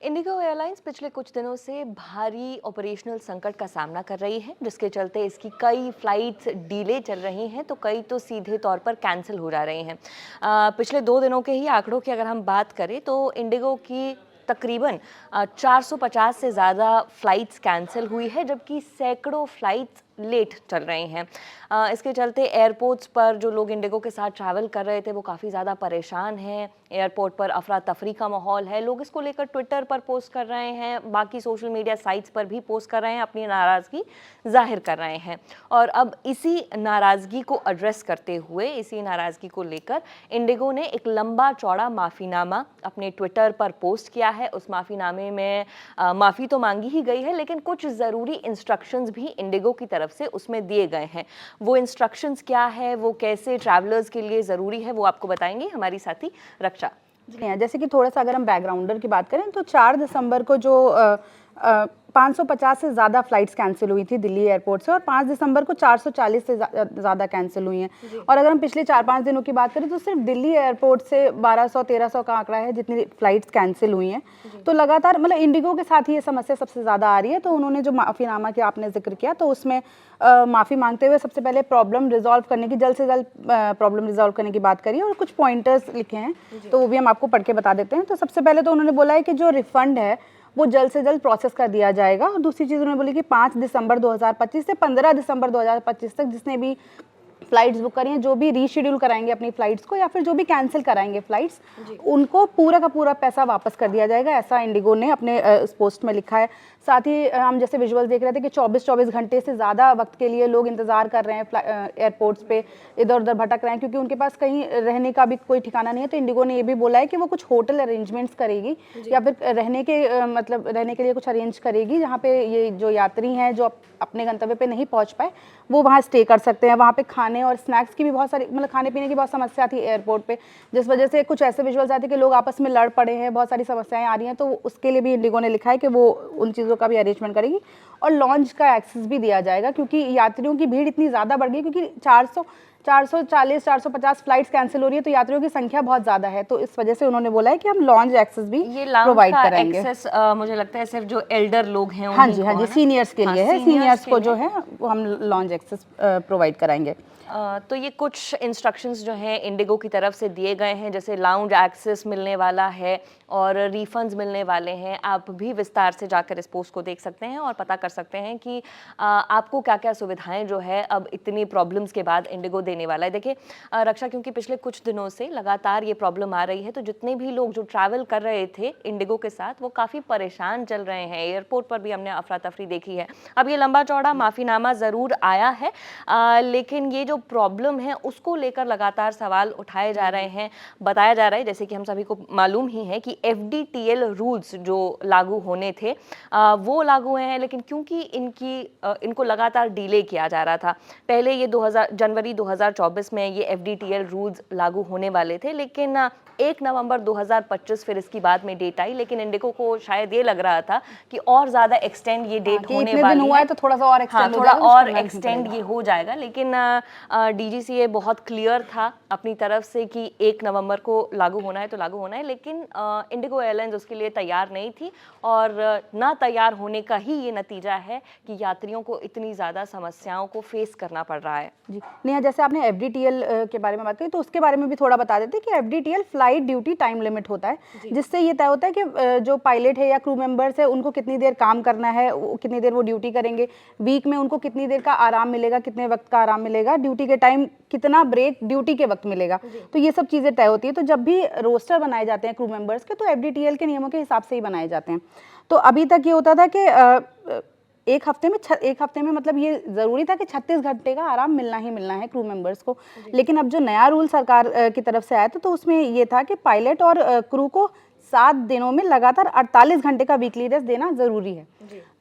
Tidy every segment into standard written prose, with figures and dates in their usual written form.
Indigo airlines पिछले कुछ दिनों से भारी ऑपरेशनल संकट का सामना कर रही है, जिसके चलते इसकी कई फ्लाइट्स डिले चल रही हैं तो कई तो सीधे तौर पर कैंसिल हो जा रही हैं। पिछले 2 दिनों के ही आंकड़ों की अगर हम बात करें तो इंडिगो की तकरीबन 450 से ज़्यादा फ्लाइट्स कैंसिल हुई है, जबकि सैकड़ों फ्लाइट्स लेट चल रही हैं। इसके चलते एयरपोर्ट्स पर जो लोग इंडिगो के साथ ट्रैवल कर रहे थे वो काफ़ी ज़्यादा परेशान हैं। एयरपोर्ट पर अफरा तफरी का माहौल है, लोग इसको लेकर ट्विटर पर पोस्ट कर रहे हैं, बाकी सोशल मीडिया साइट्स पर भी पोस्ट कर रहे हैं, अपनी नाराज़गी जाहिर कर रहे हैं। और अब इसी नाराज़गी को एड्रेस करते हुए, इसी नाराज़गी को लेकर इंडिगो ने एक लंबा चौड़ा माफ़ीनामा अपने ट्विटर पर पोस्ट किया है। उस माफ़ीनामे में माफ़ी तो मांगी ही गई है, लेकिन कुछ ज़रूरी इंस्ट्रक्शंस भी इंडिगो की तरफ से उसमें दिए गए हैं। वो इंस्ट्रक्शंस क्या है, वो कैसे ट्रैवलर्स के लिए ज़रूरी है, वो आपको बताएंगे हमारी साथी रक्षा। जी हाँ, जैसे कि थोड़ा सा अगर हम बैकग्राउंडर की बात करें तो 4 दिसंबर को जो 550 से ज़्यादा फ्लाइट्स कैंसिल हुई थी दिल्ली एयरपोर्ट से, और 5 दिसंबर को 440 से ज़्यादा कैंसिल हुई हैं। और अगर हम पिछले 4-5 दिनों की बात करें तो सिर्फ दिल्ली एयरपोर्ट से 1200-1300 का आंकड़ा है जितनी फ्लाइट्स कैंसिल हुई हैं। तो लगातार मतलब इंडिगो के साथ ही ये समस्या सबसे ज़्यादा आ रही है। तो उन्होंने जो माफ़ीनामा की आपने जिक्र किया तो उसमें माफ़ी मांगते हुए सबसे पहले प्रॉब्लम रिजॉल्व करने की, जल्द से जल्द प्रॉब्लम रिजॉल्व करने की बात करी और कुछ पॉइंटर्स लिखे हैं, तो वो भी हम आपको पढ़ के बता देते हैं। तो सबसे पहले तो उन्होंने बोला है कि जो रिफंड है वो जल्द से जल्द प्रोसेस कर दिया जाएगा। और दूसरी चीज़ उन्होंने बोली कि 5 दिसंबर 2025 से 15 दिसंबर 2025 तक जिसने भी फ्लाइट्स बुक करी हैं, जो भी रीशेड्यूल कराएंगे अपनी फ्लाइट्स को या फिर जो भी कैंसिल कराएंगे फ्लाइट्स, उनको पूरा का पूरा पैसा वापस कर दिया जाएगा, ऐसा इंडिगो ने अपने उस पोस्ट में लिखा है। साथ ही हम जैसे विजुअल देख रहे थे कि 24-24 घंटे से ज़्यादा वक्त के लिए लोग इंतज़ार कर रहे हैं एयरपोर्ट्स पे, इधर उधर भटक रहे हैं क्योंकि उनके पास कहीं रहने का भी कोई ठिकाना नहीं है। तो इंडिगो ने ये भी बोला है कि वो कुछ होटल अरेंजमेंट्स करेगी या फिर रहने के मतलब रहने के लिए कुछ अरेंज करेगी, जहाँ पे ये जो यात्री हैं जो अपने गंतव्य पे नहीं पहुँच पाए वो वहाँ स्टे कर सकते हैं। वहाँ पे खाने और स्नैक्स की भी बहुत सारी मतलब खाने पीने की बहुत समस्या थी एयरपोर्ट पे, जिस वजह से कुछ ऐसे विजुअल्स आते हैं कि लोग आपस में लड़ पड़े हैं, बहुत सारी समस्याएं आ रही हैं। तो उसके लिए भी इंडिगो ने लिखा है कि वो उन चीज़ों का भी अरेंजमेंट करेगी और लॉन्च का एक्सेस भी दिया जाएगा, क्योंकि यात्रियों की भीड़ इतनी ज़्यादा बढ़ गई, क्योंकि 440-450 फ्लाइट्स कैंसिल हो रही है तो यात्रियों की संख्या बहुत ज़्यादा है। तो इस वजह से उन्होंने बोला है कि हम लॉन्च एक्सेस भी प्रोवाइड कराएंगे। एक्सेस मुझे लगता है सिर्फ जो एल्डर लोग हैं, हाँ जी, सीनियर्स के लिए है, सीनियर्स को जो है वो हम लॉन्च एक्सेस प्रोवाइड कराएंगे। तो ये कुछ इंस्ट्रक्शंस जो हैं इंडिगो की तरफ से दिए गए हैं, जैसे लाउंज एक्सेस मिलने वाला है और रिफंड्स मिलने वाले हैं। आप भी विस्तार से जाकर इस पोस्ट को देख सकते हैं और पता कर सकते हैं कि आपको क्या क्या सुविधाएं जो है अब इतनी प्रॉब्लम्स के बाद इंडिगो देने वाला है। देखिए रक्षा, क्योंकि पिछले कुछ दिनों से लगातार ये प्रॉब्लम आ रही है, तो जितने भी लोग जो ट्रैवल कर रहे थे इंडिगो के साथ वो काफ़ी परेशान चल रहे हैं। एयरपोर्ट पर भी हमने अफरा तफरी देखी है। अब ये लंबा चौड़ा माफ़ीनामा ज़रूर आया है, लेकिन ये जो प्रॉब्लम है उसको लेकर लगातार सवाल उठाए जा रहे हैं। बताया जा रहा है, जैसे कि हम सभी को मालूम ही है, कि FDTL रूल्स जो लागू होने थे वो लागू हुए हैं, लेकिन क्योंकि इनको लगातार डिले किया जा रहा था। पहले ये जनवरी 2024 में ये FDTL रूल्स लागू होने वाले थे, लेकिन 1 नवंबर 2025 फिर इसकी बाद में डेट आई। लेकिन इंडिगो को शायद ये लग रहा था कि और ज़्यादा एक्सटेंड ये डेट होने वाली है, तो थोड़ा सा और एक्सटेंड थोड़ा और एक्सटेंड ये हो जाएगा। लेकिन DGCA बहुत क्लियर था अपनी तरफ से कि 1 नवंबर को लागू होना है तो लागू होना है, लेकिन इंडिगो एयरलाइंस उसके लिए तैयार नहीं थी और ना तैयार होने का ही ये नतीजा है कि यात्रियों को इतनी ज़्यादा समस्याओं को फेस करना पड़ रहा है। जी नेहा, जैसे आपने FDTL के बारे में बात की तो उसके बारे में भी थोड़ा बता देते कि FDTL flight duty time limit होता है, जिससे ये तय होता है कि जो पायलट है या क्रू मेंबर्स है उनको कितनी देर काम करना है, कितनी देर वो ड्यूटी करेंगे, वीक में उनको कितनी देर का आराम मिलेगा, कितने वक्त का आराम मिलेगा, ड्यूटी के टाइम कितना ब्रेक ड्यूटी के वक्त मिलेगा। तो ये सब चीज़ें तय होती है। तो जब भी रोस्टर बनाए जाते हैं क्रू मेंबर्स के तो FDTL के नियमों के हिसाब से ही बनाए जाते हैं। तो अभी तक ये होता था कि एक हफ्ते में मतलब ये ज़रूरी था कि 36 घंटे का आराम मिलना ही मिलना है क्रू मेंबर्स को। लेकिन अब जो नया रूल सरकार की तरफ से आया था तो उसमें ये था कि पायलट और क्रू को 7 दिनों में लगातार 48 घंटे का वीकली रेस्ट देना ज़रूरी है।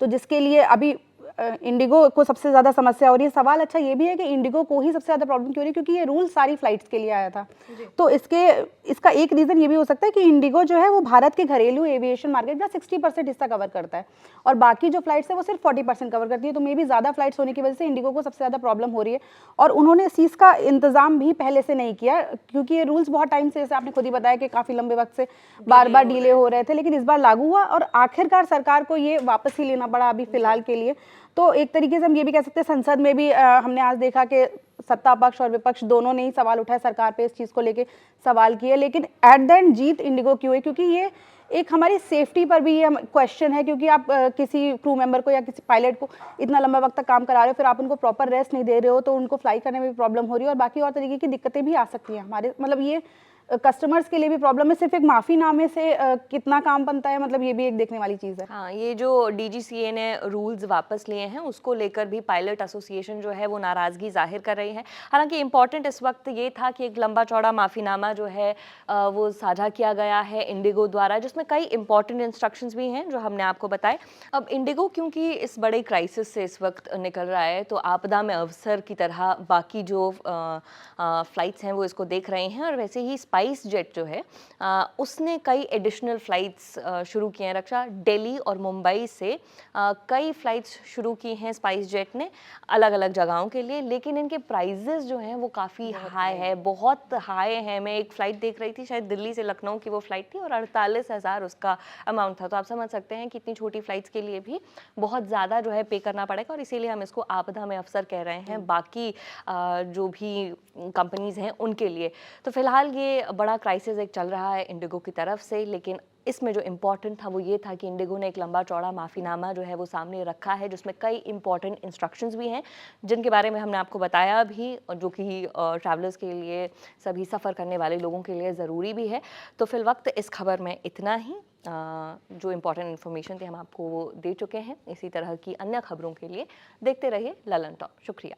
तो जिसके लिए अभी इंडिगो को सबसे ज़्यादा समस्या हो रही है। सवाल अच्छा ये भी है कि इंडिगो को ही सबसे ज़्यादा प्रॉब्लम क्यों हो रही है, क्योंकि ये रूल सारी फ्लाइट्स के लिए आया था। तो इसका एक रीज़न ये भी हो सकता है कि इंडिगो जो है वो भारत के घरेलू एविएशन मार्केट का 60% हिस्सा कवर करता है और बाकी जो फ्लाइट्स है वो सिर्फ 40% कवर करती है। तो मे भी ज़्यादा फ्लाइट्स होने की वजह से इंडिगो को सबसे ज़्यादा प्रॉब्लम हो रही है और उन्होंने इस चीज़ का इंतजाम भी पहले से नहीं किया, क्योंकि ये रूल्स बहुत टाइम से, जैसे आपने खुद ही बताया कि काफ़ी लंबे वक्त से बार बार डिले हो रहे थे, लेकिन इस बार लागू हुआ और आखिरकार सरकार को ये वापस ही लेना पड़ा अभी फिलहाल के लिए। तो एक तरीके से हम ये भी कह सकते हैं संसद में भी हमने आज देखा कि सत्ता पक्ष और विपक्ष दोनों ने ही सवाल उठाए, सरकार पे इस चीज़ को लेके सवाल किए, लेकिन at the end Jeet Indigo की हुई, क्योंकि ये एक हमारी सेफ्टी पर भी ये क्वेश्चन है, क्योंकि आप किसी क्रू मेंबर को या किसी पायलट को इतना लंबा वक्त तक काम करा रहे हो, फिर आप उनको प्रॉपर रेस्ट नहीं दे रहे हो, तो उनको फ्लाई करने में भी प्रॉब्लम हो रही है और बाकी और तरीके की दिक्कतें भी आ सकती हैं हमारे, मतलब ये कस्टमर्स के लिए भी प्रॉब्लम है। सिर्फ एक माफीनामे से कितना काम बनता है, मतलब ये भी एक देखने वाली चीज़ है। हाँ, ये जो डीजीसीए ने रूल्स वापस लिए हैं उसको लेकर भी पायलट एसोसिएशन जो है वो नाराज़गी जाहिर कर रही है। हालांकि इम्पॉर्टेंट इस वक्त ये था कि एक लंबा चौड़ा माफ़ीनामा जो है वो साझा किया गया है इंडिगो द्वारा, जिसमें कई इंपॉर्टेंट इंस्ट्रक्शंस भी हैं जो हमने आपको बताए। अब इंडिगो क्योंकि इस बड़े क्राइसिस से इस वक्त निकल रहा है, तो आपदा में अवसर की तरह बाकी जो फ़्लाइट्स हैं वो इसको देख रहे हैं और वैसे ही स्पाइस जेट जो है उसने कई एडिशनल फ़्लाइट्स शुरू किए हैं। रक्षा, दिल्ली और मुंबई से कई फ़्लाइट्स शुरू की हैं स्पाइस जेट ने अलग अलग जगहों के लिए, लेकिन इनके प्राइजेस जो हैं वो काफ़ी हाई है, बहुत हाई है। मैं एक फ़्लाइट देख रही थी, शायद दिल्ली से लखनऊ की वो फ़्लाइट थी और 48,000 उसका अमाउंट था। तो आप समझ सकते हैं कि इतनी छोटी फ़्लाइट्स के लिए भी बहुत ज़्यादा जो है पे करना पड़ेगा और इसीलिए हम इसको आपदा में अवसर कह रहे हैं बाकी जो भी कंपनीज़ हैं उनके लिए। तो फिलहाल ये बड़ा क्राइसिस एक चल रहा है इंडिगो की तरफ से, लेकिन इसमें जो इम्पोर्टेंट था वो ये था कि इंडिगो ने एक लंबा चौड़ा माफ़ीनामा जो है वो सामने रखा है, जिसमें कई इंपॉर्टेंट इंस्ट्रक्शंस भी हैं जिनके बारे में हमने आपको बताया भी, जो कि ट्रैवलर्स के लिए, सभी सफ़र करने वाले लोगों के लिए ज़रूरी भी है। तो फिलवक्त इस खबर में इतना ही। जो इम्पोर्टेंट इन्फॉर्मेशन थी हम आपको वो दे चुके हैं। इसी तरह की अन्य खबरों के लिए देखते रहिए ललन टॉप। शुक्रिया।